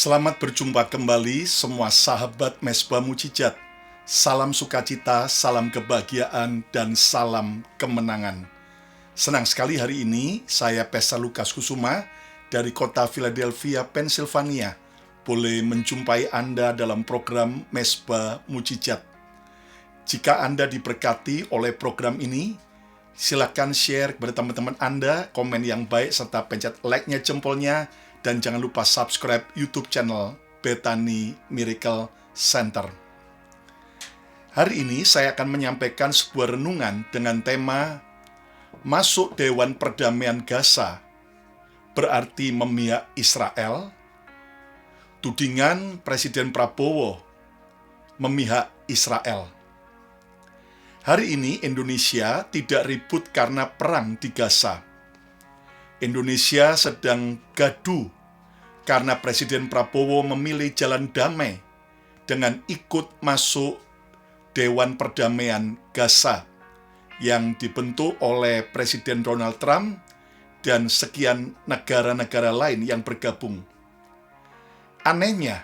Selamat berjumpa kembali semua sahabat Mesbah Mujizat. Salam sukacita, salam kebahagiaan, dan salam kemenangan. Senang sekali hari ini saya Pesta Lukas Kusuma dari kota Philadelphia, Pennsylvania, boleh menjumpai Anda dalam program Mesbah Mujizat. Jika Anda diberkati oleh program ini, silakan share kepada teman-teman Anda, komen yang baik, serta pencet like-nya jempolnya, dan jangan lupa subscribe YouTube channel Bethany Miracle Center. Hari ini saya akan menyampaikan sebuah renungan dengan tema Masuk Dewan Perdamaian Gaza berarti memihak Israel. Tudingan Presiden Prabowo memihak Israel. Hari ini Indonesia tidak ribut karena perang di Gaza. Indonesia sedang gaduh karena Presiden Prabowo memilih jalan damai dengan ikut masuk Dewan Perdamaian Gaza yang dibentuk oleh Presiden Donald Trump dan sekian negara-negara lain yang bergabung. Anehnya,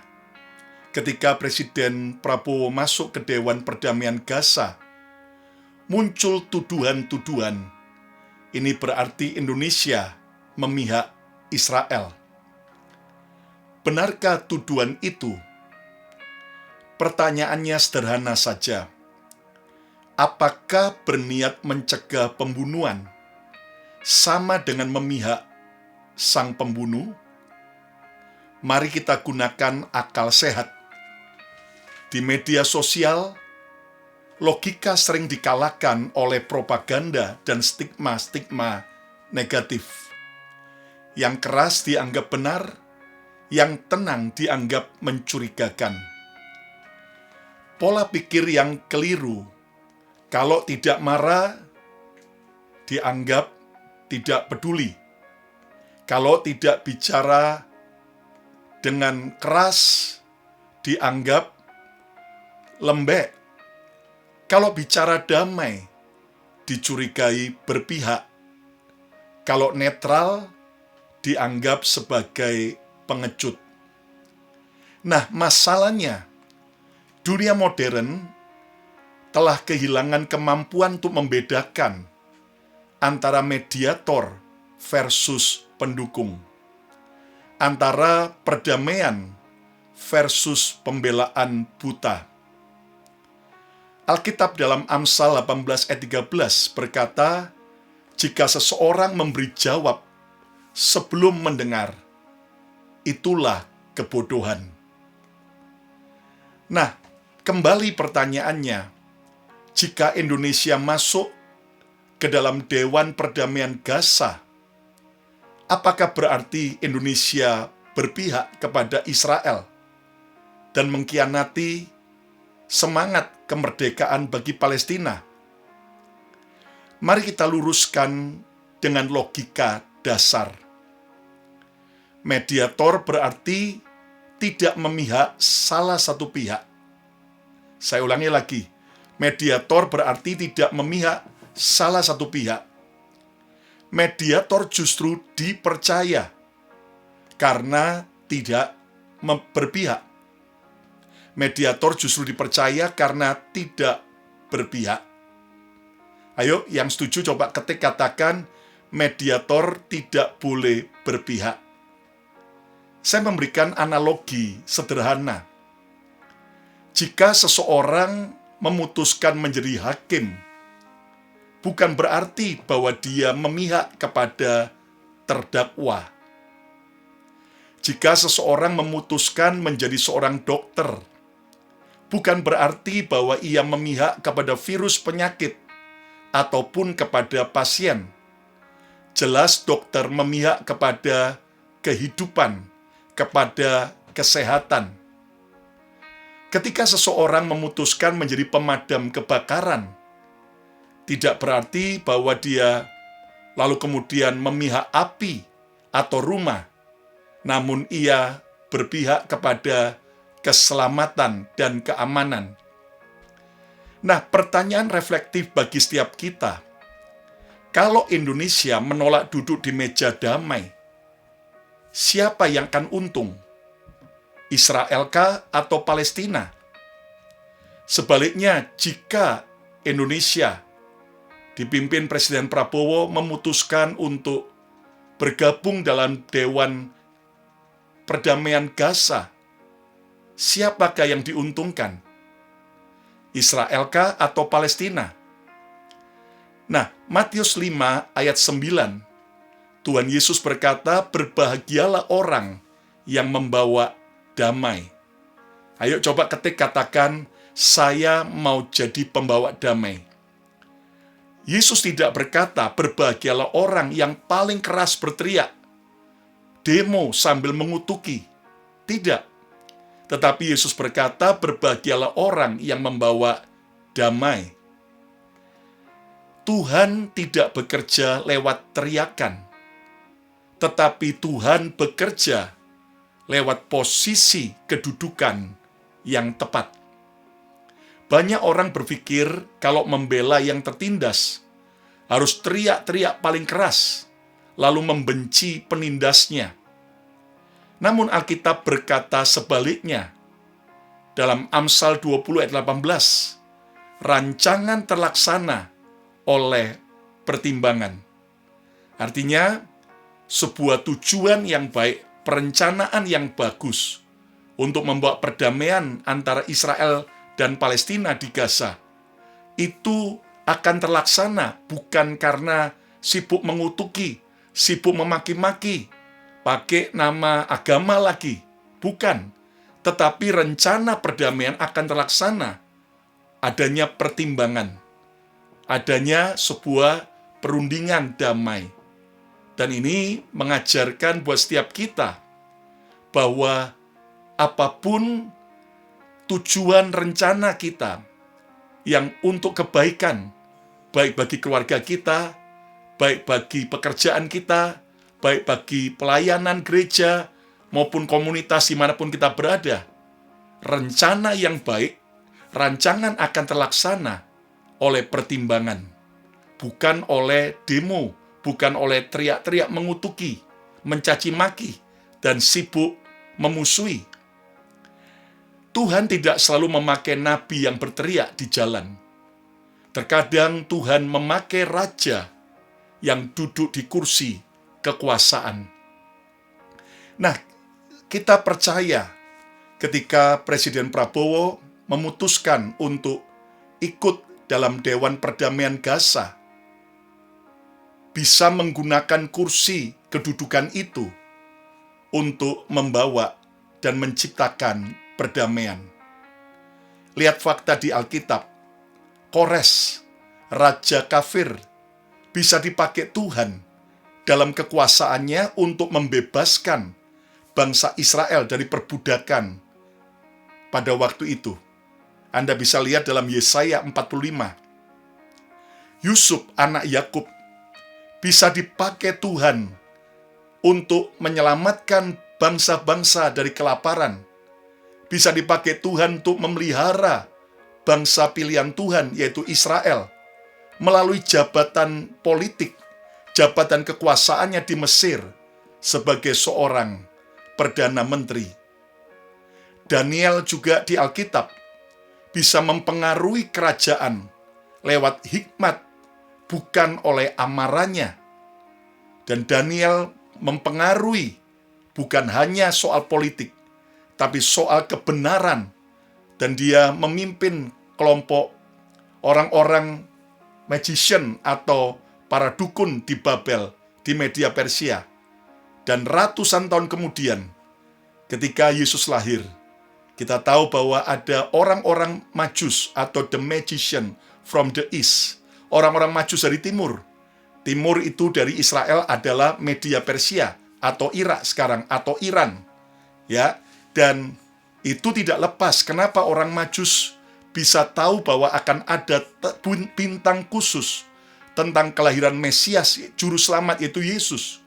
ketika Presiden Prabowo masuk ke Dewan Perdamaian Gaza, muncul tuduhan-tuduhan. Ini berarti Indonesia memihak Israel. Benarkah tuduhan itu? Pertanyaannya sederhana saja. Apakah berniat mencegah pembunuhan sama dengan memihak sang pembunuh? Mari kita gunakan akal sehat. Di media sosial, logika sering dikalahkan oleh propaganda dan stigma-stigma negatif. Yang keras dianggap benar, yang tenang dianggap mencurigakan. Pola pikir yang keliru, kalau tidak marah, dianggap tidak peduli. Kalau tidak bicara dengan keras, dianggap lembek. Kalau bicara damai, dicurigai berpihak. Kalau netral, dianggap sebagai pengecut. Nah, masalahnya, dunia modern telah kehilangan kemampuan untuk membedakan antara mediator versus pendukung, antara perdamaian versus pembelaan buta. Alkitab dalam Amsal 18 ayat 13 berkata, jika seseorang memberi jawab sebelum mendengar, itulah kebodohan. Nah, kembali pertanyaannya, jika Indonesia masuk ke dalam Dewan Perdamaian Gaza, apakah berarti Indonesia berpihak kepada Israel dan mengkhianati semangat kemerdekaan bagi Palestina? Mari kita luruskan dengan logika dasar. Mediator berarti tidak memihak salah satu pihak. Saya ulangi lagi. Mediator berarti tidak memihak salah satu pihak. Mediator justru dipercaya karena tidak berpihak. Mediator justru dipercaya karena tidak berpihak. Ayo, yang setuju coba ketik katakan, mediator tidak boleh berpihak. Saya memberikan analogi sederhana. Jika seseorang memutuskan menjadi hakim, bukan berarti bahwa dia memihak kepada terdakwa. Jika seseorang memutuskan menjadi seorang dokter, bukan berarti bahwa ia memihak kepada virus penyakit ataupun kepada pasien. Jelas dokter memihak kepada kehidupan, kepada kesehatan. Ketika seseorang memutuskan menjadi pemadam kebakaran, tidak berarti bahwa dia lalu kemudian memihak api atau rumah, namun ia berpihak kepada keselamatan dan keamanan. Nah, pertanyaan reflektif bagi setiap kita, kalau Indonesia menolak duduk di meja damai, siapa yang akan untung? Israelkah atau Palestina? Sebaliknya, jika Indonesia dipimpin Presiden Prabowo memutuskan untuk bergabung dalam Dewan Perdamaian Gaza, siapakah yang diuntungkan? Israelkah atau Palestina? Nah, Matius 5 ayat 9, Tuhan Yesus berkata, berbahagialah orang yang membawa damai. Ayo coba ketik, katakan, saya mau jadi pembawa damai. Yesus tidak berkata, berbahagialah orang yang paling keras berteriak, demo sambil mengutuki. Tidak. Tetapi Yesus berkata, berbahagialah orang yang membawa damai. Tuhan tidak bekerja lewat teriakan, tetapi Tuhan bekerja lewat posisi kedudukan yang tepat. Banyak orang berpikir kalau membela yang tertindas, harus teriak-teriak paling keras, lalu membenci penindasnya. Namun Alkitab berkata sebaliknya. Dalam Amsal 20 ayat 18, rancangan terlaksana oleh pertimbangan. Artinya, sebuah tujuan yang baik, perencanaan yang bagus untuk membawa perdamaian antara Israel dan Palestina di Gaza, itu akan terlaksana bukan karena sibuk mengutuki, sibuk memaki-maki, pakai nama agama lagi. Bukan. Tetapi rencana perdamaian akan terlaksana adanya pertimbangan, adanya sebuah perundingan damai. Dan ini mengajarkan buat setiap kita bahwa apapun tujuan rencana kita yang untuk kebaikan, baik bagi keluarga kita, baik bagi pekerjaan kita, baik bagi pelayanan gereja, maupun komunitas dimanapun kita berada, rencana yang baik, rancangan akan terlaksana oleh pertimbangan, bukan oleh demo, bukan oleh teriak-teriak mengutuki, mencaci maki, dan sibuk memusuhi. Tuhan tidak selalu memakai nabi yang berteriak di jalan. Terkadang Tuhan memakai raja yang duduk di kursi kekuasaan. Nah, kita percaya ketika Presiden Prabowo memutuskan untuk ikut dalam Dewan Perdamaian Gaza, bisa menggunakan kursi kedudukan itu untuk membawa dan menciptakan perdamaian. Lihat fakta di Alkitab, Kores, raja kafir, bisa dipakai Tuhan dalam kekuasaannya untuk membebaskan bangsa Israel dari perbudakan pada waktu itu. Anda bisa lihat dalam Yesaya 45. Yusuf, anak Yakub, bisa dipakai Tuhan untuk menyelamatkan bangsa-bangsa dari kelaparan. Bisa dipakai Tuhan untuk memelihara bangsa pilihan Tuhan, yaitu Israel, melalui jabatan politik, jabatan kekuasaannya di Mesir sebagai seorang Perdana Menteri. Daniel juga di Alkitab bisa mempengaruhi kerajaan lewat hikmat, bukan oleh amarannya. Dan Daniel mempengaruhi bukan hanya soal politik, tapi soal kebenaran. Dan dia memimpin kelompok orang-orang magician atau para dukun di Babel, di Media Persia. Dan ratusan tahun kemudian, ketika Yesus lahir, kita tahu bahwa ada orang-orang Majus atau the magician from the east. Orang-orang Majus dari timur. Timur itu dari Israel adalah Media Persia atau Irak sekarang atau Iran. Ya, dan itu tidak lepas. Kenapa orang Majus bisa tahu bahwa akan ada bintang khusus tentang kelahiran Mesias, juru selamat yaitu Yesus.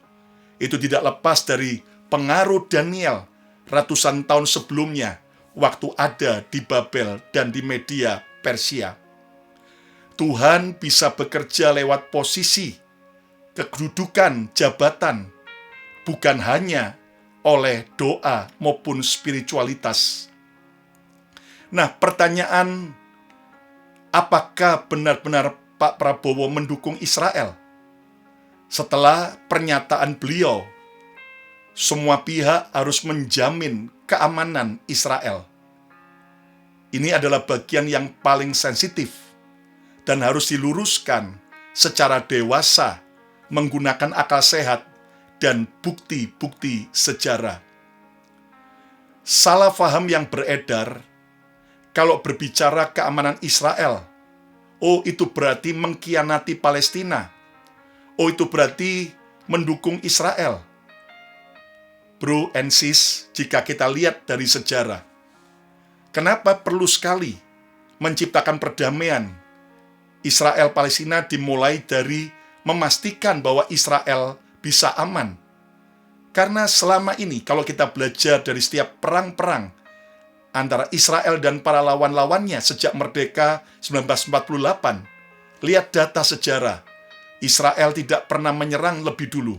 Itu tidak lepas dari pengaruh Daniel ratusan tahun sebelumnya, waktu ada di Babel dan di Media Persia. Tuhan bisa bekerja lewat posisi, kedudukan, jabatan, bukan hanya oleh doa maupun spiritualitas. Nah, pertanyaan, apakah benar-benar Pak Prabowo mendukung Israel? Setelah pernyataan beliau, semua pihak harus menjamin keamanan Israel. Ini adalah bagian yang paling sensitif dan harus diluruskan secara dewasa menggunakan akal sehat dan bukti-bukti sejarah. Salah faham yang beredar kalau berbicara keamanan Israel, oh itu berarti mengkhianati Palestina, oh itu berarti mendukung Israel. Bro and sis, jika kita lihat dari sejarah, kenapa perlu sekali menciptakan perdamaian Israel-Palestina dimulai dari memastikan bahwa Israel bisa aman? Karena selama ini kalau kita belajar dari setiap perang-perang antara Israel dan para lawan-lawannya sejak merdeka 1948, lihat data sejarah, Israel tidak pernah menyerang lebih dulu,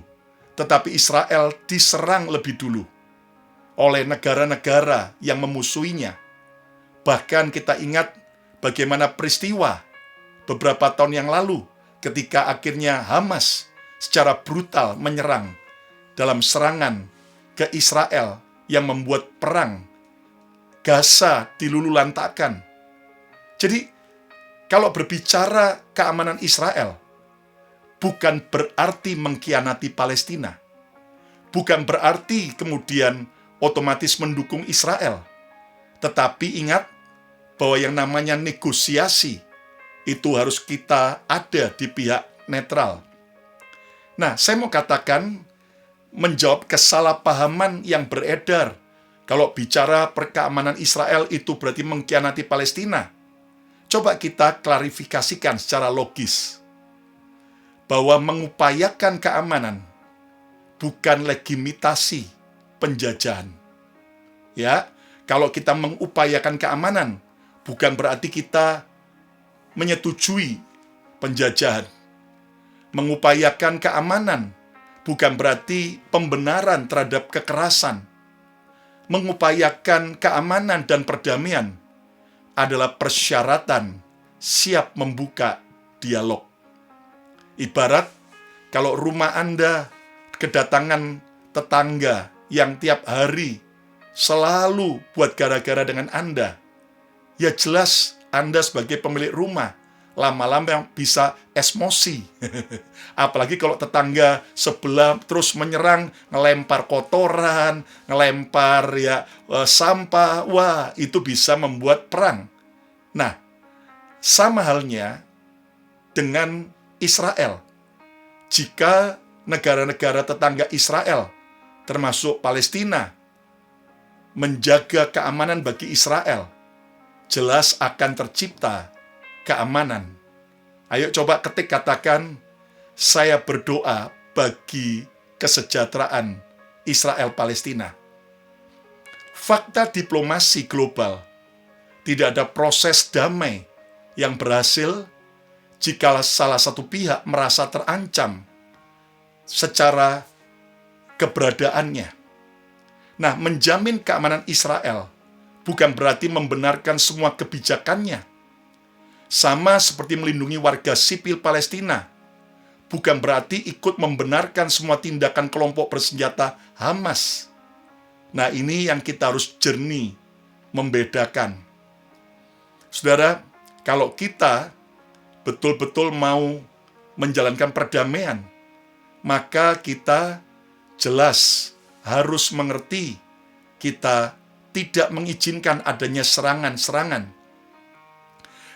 tetapi Israel diserang lebih dulu oleh negara-negara yang memusuhinya. Bahkan kita ingat bagaimana peristiwa beberapa tahun yang lalu ketika akhirnya Hamas secara brutal menyerang dalam serangan ke Israel yang membuat perang Gaza dilululantakkan. Jadi, kalau berbicara keamanan Israel, bukan berarti mengkhianati Palestina. Bukan berarti kemudian otomatis mendukung Israel. Tetapi ingat bahwa yang namanya negosiasi itu harus kita ada di pihak netral. Nah, saya mau katakan menjawab kesalahpahaman yang beredar. Kalau bicara keamanan Israel itu berarti mengkhianati Palestina. Coba kita klarifikasikan secara logis bahwa mengupayakan keamanan bukan legitimasi penjajahan. Ya, kalau kita mengupayakan keamanan bukan berarti kita menyetujui penjajahan. Mengupayakan keamanan bukan berarti pembenaran terhadap kekerasan. Mengupayakan keamanan dan perdamaian adalah persyaratan siap membuka dialog. Ibarat kalau rumah Anda kedatangan tetangga yang tiap hari selalu buat gara-gara dengan Anda, ya jelas Anda sebagai pemilik rumah lama-lama bisa emosi. Apalagi kalau tetangga sebelah terus menyerang, ngelempar kotoran, ngelempar sampah, wah itu bisa membuat perang. Nah, sama halnya dengan Israel. Jika negara-negara tetangga Israel, termasuk Palestina, menjaga keamanan bagi Israel, jelas akan tercipta keamanan. Ayo coba ketik katakan, saya berdoa bagi kesejahteraan Israel-Palestina. Fakta diplomasi global, tidak ada proses damai yang berhasil jika salah satu pihak merasa terancam secara keberadaannya. Nah, menjamin keamanan Israel bukan berarti membenarkan semua kebijakannya. Sama seperti melindungi warga sipil Palestina, bukan berarti ikut membenarkan semua tindakan kelompok bersenjata Hamas. Nah, ini yang kita harus jernih membedakan. Saudara, kalau kita betul-betul mau menjalankan perdamaian, maka kita jelas harus mengerti kita tidak mengizinkan adanya serangan-serangan.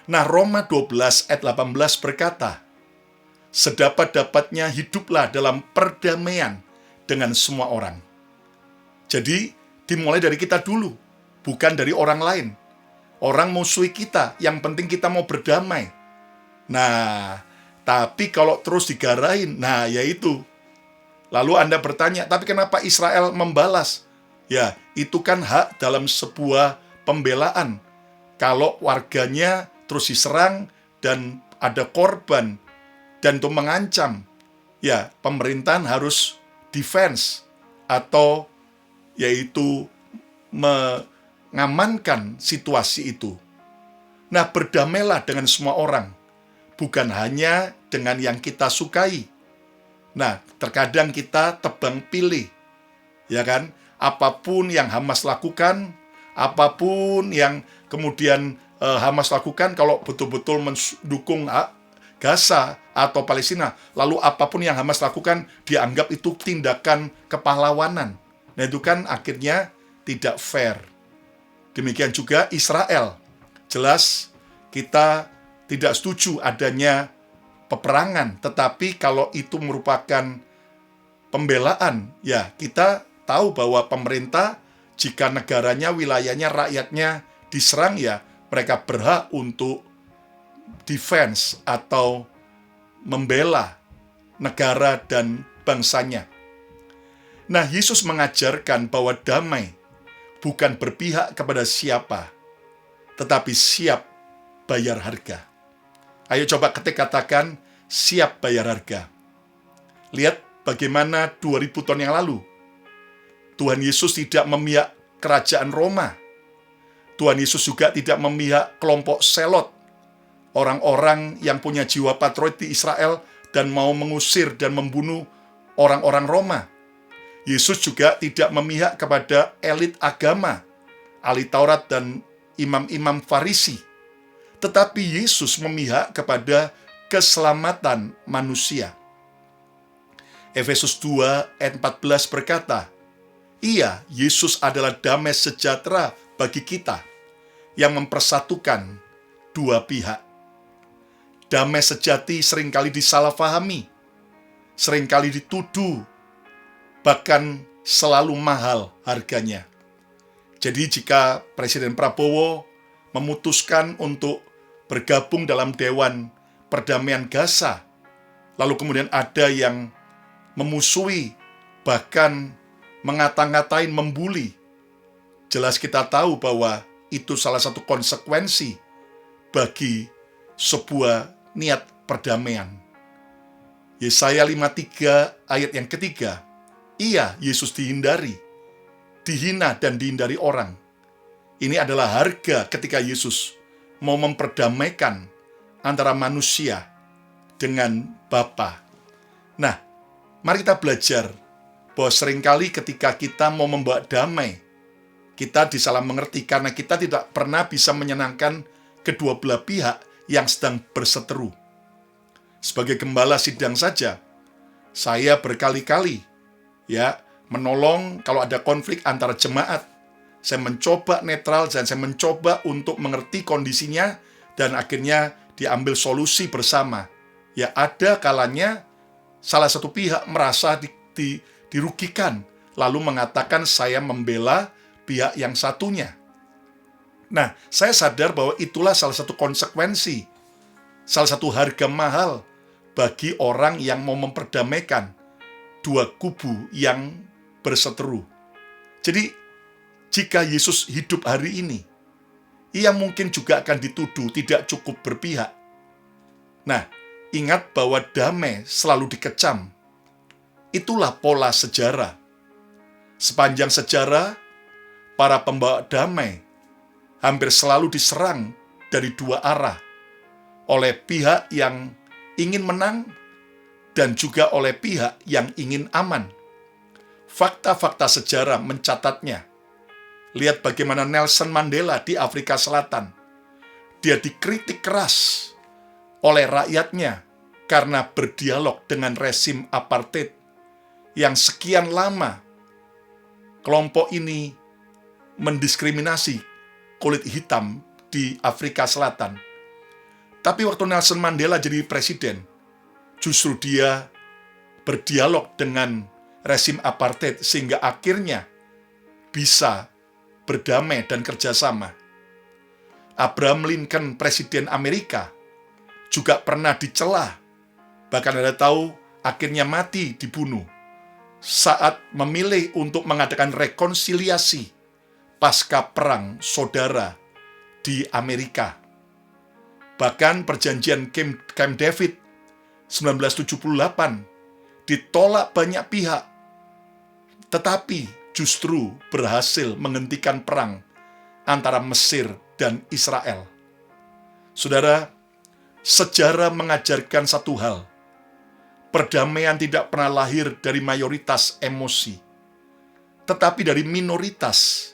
Nah, Roma 12 ayat 18 berkata, sedapat-dapatnya hiduplah dalam perdamaian dengan semua orang. Jadi, dimulai dari kita dulu, bukan dari orang lain. Orang musuhi kita, yang penting kita mau berdamai. Nah, tapi kalau terus digarahin, nah yaitu. Lalu Anda bertanya, tapi kenapa Israel membalas? Ya, itu kan hak dalam sebuah pembelaan. Kalau warganya terus diserang dan ada korban dan itu mengancam, ya pemerintahan harus defense atau yaitu mengamankan situasi itu. Nah, berdamailah dengan semua orang, bukan hanya dengan yang kita sukai. Nah, terkadang kita tebang pilih, ya kan? Apapun yang Hamas lakukan, apapun yang kemudian Hamas lakukan, kalau betul-betul mendukung Gaza atau Palestina, lalu apapun yang Hamas lakukan dianggap itu tindakan kepahlawanan. Nah, itu kan akhirnya tidak fair. Demikian juga Israel. Jelas kita tidak setuju adanya peperangan, tetapi kalau itu merupakan pembelaan, ya kita tahu bahwa pemerintah, jika negaranya, wilayahnya, rakyatnya diserang, ya mereka berhak untuk defense atau membela negara dan bangsanya. Nah, Yesus mengajarkan bahwa damai bukan berpihak kepada siapa, tetapi siap bayar harga. Ayo coba katakan, siap bayar harga. Lihat bagaimana 2000 tahun yang lalu, Tuhan Yesus tidak memihak kerajaan Roma. Tuhan Yesus juga tidak memihak kelompok Selot, orang-orang yang punya jiwa patriot di Israel dan mau mengusir dan membunuh orang-orang Roma. Yesus juga tidak memihak kepada elit agama, ahli Taurat dan imam-imam Farisi. Tetapi Yesus memihak kepada keselamatan manusia. Efesus 2 ayat 14 berkata, Ia, Yesus adalah damai sejahtera bagi kita, yang mempersatukan dua pihak. Damai sejati seringkali disalahpahami, seringkali dituduh, bahkan selalu mahal harganya. Jadi jika Presiden Prabowo memutuskan untuk bergabung dalam Dewan Perdamaian Gaza, lalu kemudian ada yang memusuhi, bahkan mengata-ngatain, membuli, jelas kita tahu bahwa itu salah satu konsekuensi bagi sebuah niat perdamaian. Yesaya 53 ayat yang ketiga, Ia, Yesus dihindari, dihina dan dihindari orang. Ini adalah harga ketika Yesus mau memperdamaikan antara manusia dengan Bapa. Nah, mari kita belajar bahwa seringkali ketika kita mau membawa damai, kita disalah mengerti karena kita tidak pernah bisa menyenangkan kedua belah pihak yang sedang berseteru. Sebagai gembala sidang saja, saya berkali-kali menolong kalau ada konflik antara jemaat. Saya mencoba netral dan saya mencoba untuk mengerti kondisinya dan akhirnya diambil solusi bersama. Ya, ada kalanya salah satu pihak merasa dirugikan, lalu mengatakan saya membela pihak yang satunya. Nah, saya sadar bahwa itulah salah satu konsekuensi, salah satu harga mahal bagi orang yang mau memperdamaikan dua kubu yang berseteru. Jadi, jika Yesus hidup hari ini, ia mungkin juga akan dituduh tidak cukup berpihak. Nah, ingat bahwa damai selalu dikecam. Itulah pola sejarah. Sepanjang sejarah, para pembawa damai hampir selalu diserang dari dua arah, oleh pihak yang ingin menang dan juga oleh pihak yang ingin aman. Fakta-fakta sejarah mencatatnya. Lihat bagaimana Nelson Mandela di Afrika Selatan. Dia dikritik keras oleh rakyatnya karena berdialog dengan rezim apartheid yang sekian lama kelompok ini mendiskriminasi kulit hitam di Afrika Selatan. Tapi waktu Nelson Mandela jadi presiden, justru dia berdialog dengan rezim apartheid sehingga akhirnya bisa berdamai dan kerjasama. Abraham Lincoln, presiden Amerika, juga pernah dicela, bahkan ada tahu akhirnya mati dibunuh saat memilih untuk mengadakan rekonsiliasi pasca perang saudara di Amerika. Bahkan perjanjian Camp David 1978 ditolak banyak pihak, tetapi justru berhasil menghentikan perang antara Mesir dan Israel. Saudara, sejarah mengajarkan satu hal. Perdamaian tidak pernah lahir dari mayoritas emosi, tetapi dari minoritas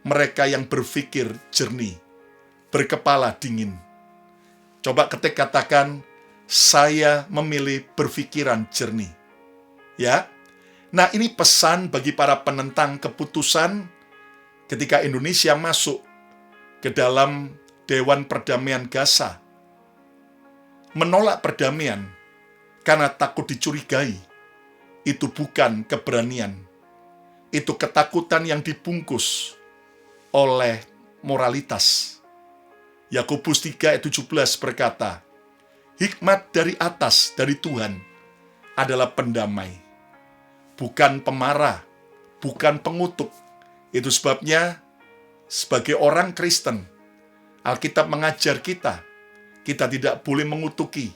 mereka yang berpikir jernih, berkepala dingin. Coba ketik katakan, saya memilih berpikiran jernih. Ya, nah ini pesan bagi para penentang keputusan ketika Indonesia masuk ke dalam Dewan Perdamaian Gaza. Menolak perdamaian karena takut dicurigai, itu bukan keberanian. Itu ketakutan yang dibungkus oleh moralitas. Yakobus 3 ayat 17 berkata, hikmat dari atas, dari Tuhan, adalah pendamai, bukan pemarah, bukan pengutuk. Itu sebabnya, sebagai orang Kristen, Alkitab mengajar kita tidak boleh mengutuki.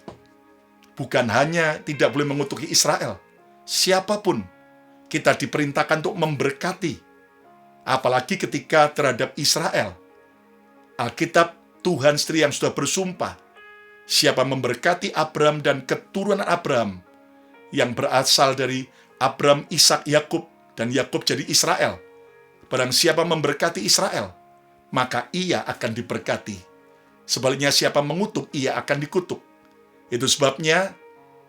Bukan hanya tidak boleh mengutuki Israel, siapapun kita diperintahkan untuk memberkati. Apalagi ketika terhadap Israel. Alkitab, Tuhan sendiri yang sudah bersumpah, siapa memberkati Abraham dan keturunan Abraham, yang berasal dari Abraham, Ishak, Yakub, dan Yakub jadi Israel. Barang siapa memberkati Israel, maka ia akan diberkati. Sebaliknya siapa mengutuk, ia akan dikutuk. Itu sebabnya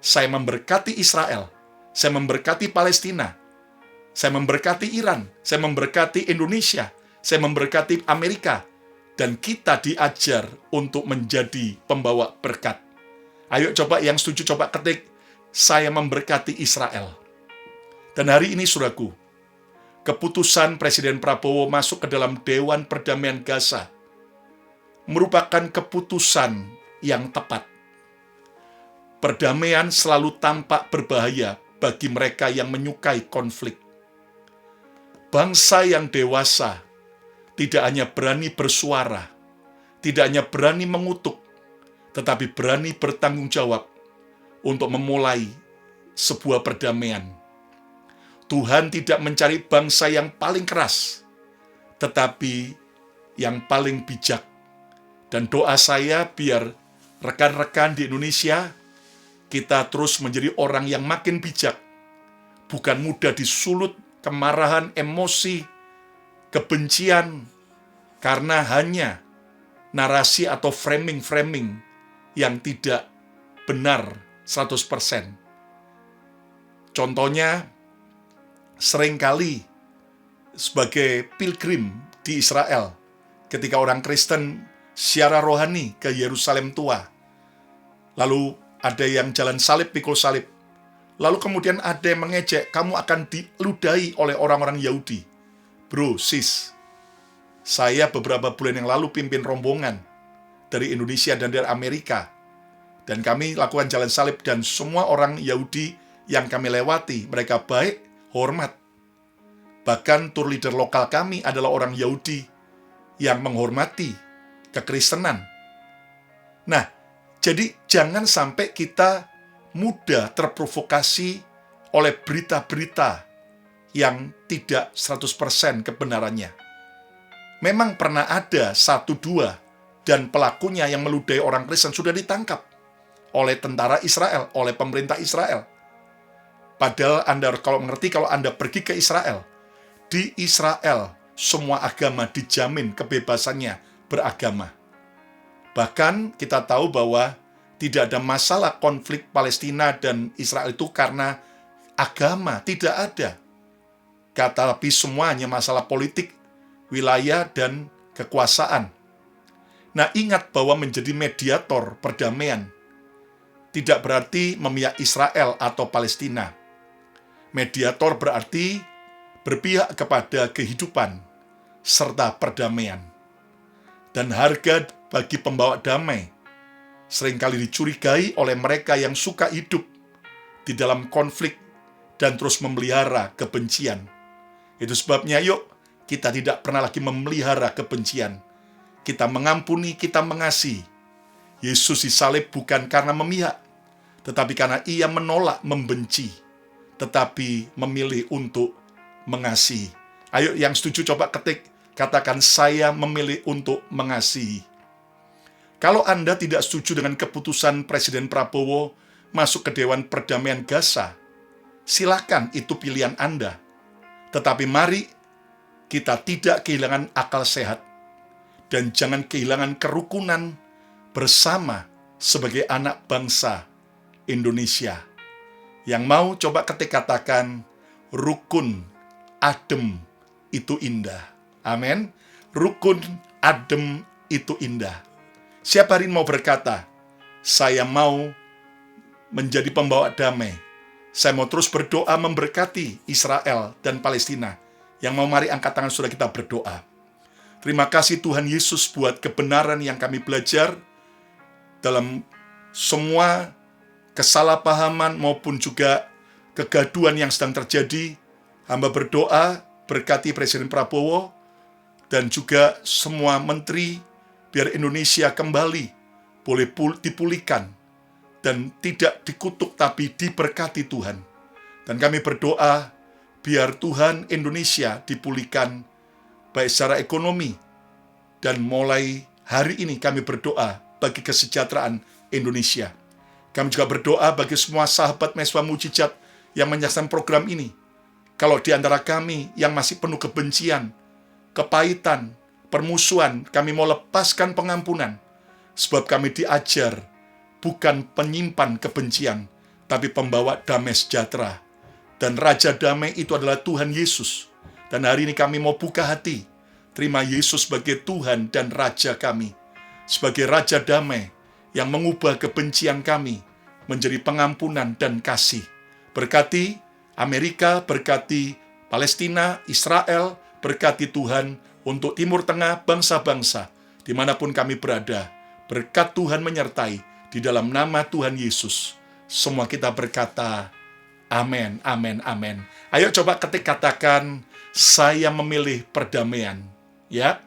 saya memberkati Israel, saya memberkati Palestina, saya memberkati Iran, saya memberkati Indonesia, saya memberkati Amerika, dan kita diajar untuk menjadi pembawa berkat. Ayo coba yang setuju, coba ketik, saya memberkati Israel. Dan hari ini, saudaraku, keputusan Presiden Prabowo masuk ke dalam Dewan Perdamaian Gaza merupakan keputusan yang tepat. Perdamaian selalu tampak berbahaya bagi mereka yang menyukai konflik. Bangsa yang dewasa tidak hanya berani bersuara, tidak hanya berani mengutuk, tetapi berani bertanggung jawab untuk memulai sebuah perdamaian. Tuhan tidak mencari bangsa yang paling keras, tetapi yang paling bijak. Dan doa saya biar rekan-rekan di Indonesia, kita terus menjadi orang yang makin bijak, bukan mudah disulut kemarahan, emosi, kebencian, karena hanya narasi atau framing-framing yang tidak benar 100%. Contohnya, seringkali sebagai pilgrim di Israel, ketika orang Kristen ziarah rohani ke Yerusalem tua, lalu ada yang jalan salib, pikul salib. Lalu kemudian ada yang mengejek, kamu akan diludahi oleh orang-orang Yahudi. Bro, sis, saya beberapa bulan yang lalu pimpin rombongan dari Indonesia dan dari Amerika. Dan kami lakukan jalan salib, dan semua orang Yahudi yang kami lewati, mereka baik, hormat. Bahkan tour leader lokal kami adalah orang Yahudi yang menghormati kekristenan. Nah, jadi jangan sampai kita mudah terprovokasi oleh berita-berita yang tidak 100% kebenarannya. Memang pernah ada 1-2 dan pelakunya yang meludahi orang Kristen sudah ditangkap oleh tentara Israel, oleh pemerintah Israel. Padahal Anda kalau mengerti, kalau Anda pergi ke Israel, di Israel semua agama dijamin kebebasannya beragama. Bahkan kita tahu bahwa tidak ada masalah konflik Palestina dan Israel itu karena agama, tidak ada. Tapi semuanya masalah politik, wilayah, dan kekuasaan. Nah, ingat bahwa menjadi mediator perdamaian tidak berarti memihak Israel atau Palestina. Mediator berarti berpihak kepada kehidupan serta perdamaian. Dan harga bagi pembawa damai seringkali dicurigai oleh mereka yang suka hidup di dalam konflik dan terus memelihara kebencian. Itu sebabnya yuk, kita tidak pernah lagi memelihara kebencian. Kita mengampuni, kita mengasihi. Yesus disalib bukan karena memihak, tetapi karena ia menolak membenci, tetapi memilih untuk mengasihi. Ayo yang setuju coba ketik, katakan saya memilih untuk mengasihi. Kalau Anda tidak setuju dengan keputusan Presiden Prabowo masuk ke Dewan Perdamaian Gaza, silakan, itu pilihan Anda. Tetapi mari kita tidak kehilangan akal sehat dan jangan kehilangan kerukunan bersama sebagai anak bangsa Indonesia. Yang mau coba ketik, katakan rukun, adem, itu indah. Amin. Rukun, adem, itu indah. Siapa hari ini mau berkata, saya mau menjadi pembawa damai. Saya mau terus berdoa memberkati Israel dan Palestina. Yang mau, mari angkat tangan saudara, kita berdoa. Terima kasih Tuhan Yesus buat kebenaran yang kami belajar dalam semua kesalahpahaman maupun juga kegaduhan yang sedang terjadi. Hamba berdoa, berkati Presiden Prabowo dan juga semua menteri, biar Indonesia kembali boleh dipulihkan dan tidak dikutuk tapi diberkati Tuhan. Dan kami berdoa biar Tuhan Indonesia dipulihkan baik secara ekonomi, dan mulai hari ini kami berdoa bagi kesejahteraan Indonesia. Kami juga berdoa bagi semua sahabat Mesbah Mujizat yang menyaksikan program ini. Kalau di antara kami yang masih penuh kebencian, kepahitan, permusuhan, kami mau lepaskan pengampunan. Sebab kami diajar bukan penyimpan kebencian, tapi pembawa damai sejahtera. Dan Raja Damai itu adalah Tuhan Yesus. Dan hari ini kami mau buka hati, terima Yesus sebagai Tuhan dan Raja kami. Sebagai Raja Damai yang mengubah kebencian kami menjadi pengampunan dan kasih. Berkati Amerika, berkati Palestina, Israel, berkati Tuhan untuk Timur Tengah, bangsa-bangsa, dimanapun kami berada. Berkat Tuhan menyertai, di dalam nama Tuhan Yesus. Semua kita berkata, amin, amin, amin. Ayo coba ketik, katakan, saya memilih perdamaian. Ya,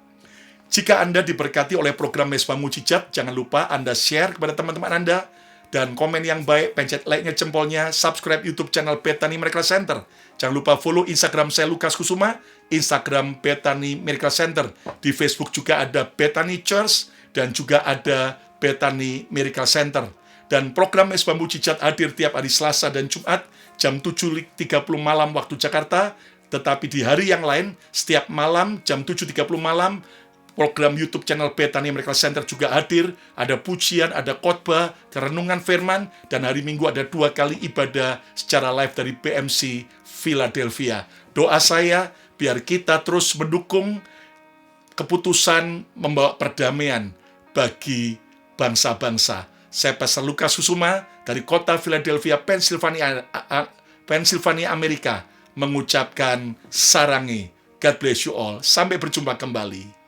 jika Anda diberkati oleh program Mesbah Mujizat, jangan lupa Anda share kepada teman-teman Anda, dan komen yang baik, pencet like-nya, jempolnya, subscribe YouTube channel Bethany Miracle Center. Jangan lupa follow Instagram saya Lukas Kusuma, Instagram Bethany Miracle Center. Di Facebook juga ada Bethany Church, dan juga ada Bethany Miracle Center. Dan program Mesbah Mujizat hadir tiap hari Selasa dan Jumat, jam 7.30 malam waktu Jakarta. Tetapi di hari yang lain, setiap malam, jam 7.30 malam, program YouTube channel Bethany Miracle Center juga hadir. Ada pujian, ada khotbah, renungan firman, dan hari Minggu ada 2 kali ibadah secara live dari BMC Philadelphia. Doa saya, biar kita terus mendukung keputusan membawa perdamaian bagi bangsa-bangsa. Saya Pastor Lukas Kusuma dari kota Philadelphia, Pennsylvania, Amerika, mengucapkan sarangi. God bless you all. Sampai berjumpa kembali.